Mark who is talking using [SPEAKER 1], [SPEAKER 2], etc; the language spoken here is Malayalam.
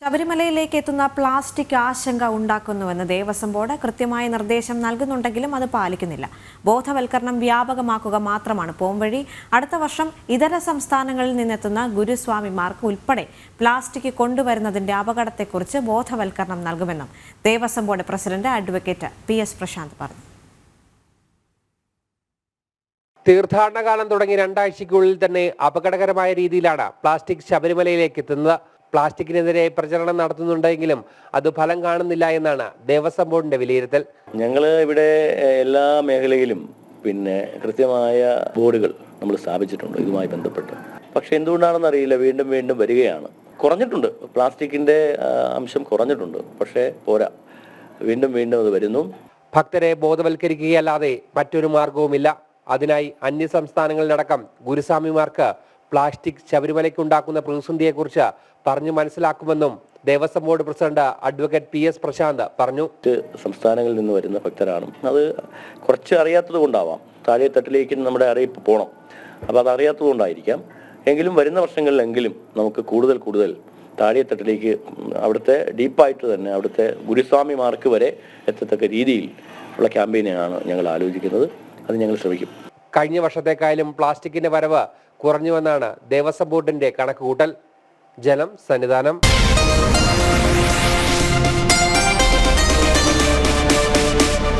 [SPEAKER 1] ശബരിമലയിലേക്ക് എത്തുന്ന പ്ലാസ്റ്റിക് ആശങ്ക ഉണ്ടാക്കുന്നുവെന്ന് ദേവസ്വം ബോർഡ് കൃത്യമായ നിർദ്ദേശം നൽകുന്നുണ്ടെങ്കിലും അത് പാലിക്കുന്നില്ല. ബോധവൽക്കരണം വ്യാപകമാക്കുക മാത്രമാണ് പോംവഴി. അടുത്ത വർഷം ഇതര സംസ്ഥാനങ്ങളിൽ നിന്നെത്തുന്ന ഗുരുസ്വാമിമാർക്ക് ഉൾപ്പെടെ പ്ലാസ്റ്റിക് കൊണ്ടുവരുന്നതിന്റെ അപകടത്തെക്കുറിച്ച് ബോധവൽക്കരണം നൽകുമെന്നും Devaswom board president advocate PS Prashanth പറഞ്ഞു.
[SPEAKER 2] തീർത്ഥാടന കാലം തുടങ്ങി 2 ആഴ്ചയ്ക്കുള്ളിൽ തന്നെ അപകടകരമായ രീതിയിലാണ് പ്ലാസ്റ്റിക് ശബരിമലയിലേക്ക് എത്തുന്നത്. പ്ലാസ്റ്റിക്കിനെതിരെ പ്രചരണം നടത്തുന്നുണ്ടെങ്കിലും അത് ഫലം കാണുന്നില്ല എന്നാണ് ദേവസ്വം ബോർഡിന്റെ വിലയിരുത്തൽ.
[SPEAKER 3] ഞങ്ങൾ ഇവിടെ എല്ലാ മേഖലയിലും കൃത്യമായ ബോർഡുകൾ നമ്മൾ സ്ഥാപിച്ചിട്ടുണ്ട് ഇതുമായി ബന്ധപ്പെട്ട്. പക്ഷെ എന്തുകൊണ്ടാണെന്ന് അറിയില്ല, വീണ്ടും വീണ്ടും വരികയാണ്. കുറഞ്ഞിട്ടുണ്ട്, പ്ലാസ്റ്റിക്കിന്റെ അംശം കുറഞ്ഞിട്ടുണ്ട്, പക്ഷേ പോരാ, വീണ്ടും വീണ്ടും അത് വരുന്നു.
[SPEAKER 2] ഭക്തരെ ബോധവൽക്കരിക്കുകയല്ലാതെ മറ്റൊരു മാർഗവുമില്ല. അതിനായി അന്യസംസ്ഥാനങ്ങളിലടക്കം ഗുരുസ്വാമിമാർക്ക് പ്ലാസ്റ്റിക് ശബരിമലയ്ക്ക് ഉണ്ടാക്കുന്ന പ്രതിസന്ധിയെക്കുറിച്ച് പറഞ്ഞു മനസ്സിലാക്കുമെന്നും Devaswom board president advocate PS Prashanth പറഞ്ഞു.
[SPEAKER 3] സംസ്ഥാനങ്ങളിൽ നിന്ന് വരുന്ന ഭക്തരാണ്, അത് കുറച്ച് അറിയാത്തത് കൊണ്ടാവാം. താഴെ തട്ടിലേക്ക് നമ്മുടെ അറിയിപ്പ് പോകണം, അപ്പോൾ അത് അറിയാത്തത് കൊണ്ടായിരിക്കാം. എങ്കിലും വരുന്ന വർഷങ്ങളിലെങ്കിലും നമുക്ക് കൂടുതൽ താഴെ തട്ടിലേക്ക് അവിടുത്തെ ഡീപ്പായിട്ട് തന്നെ അവിടുത്തെ ഗുരുസ്വാമിമാർക്ക് വരെ എത്തത്തക്ക രീതിയിൽ ഉള്ള ക്യാമ്പയിനാണ് ഞങ്ങൾ ആലോചിക്കുന്നത്. അത് ഞങ്ങൾ ശ്രമിക്കും.
[SPEAKER 2] കഴിഞ്ഞ വർഷത്തേക്കായാലും പ്ലാസ്റ്റിക്കിന്റെ വരവ് കുറഞ്ഞുവെന്നാണ് ദേവസ്വം ബോർഡിന്റെ കണക്കുകൂട്ടൽ. ജനം സന്നിധാനം.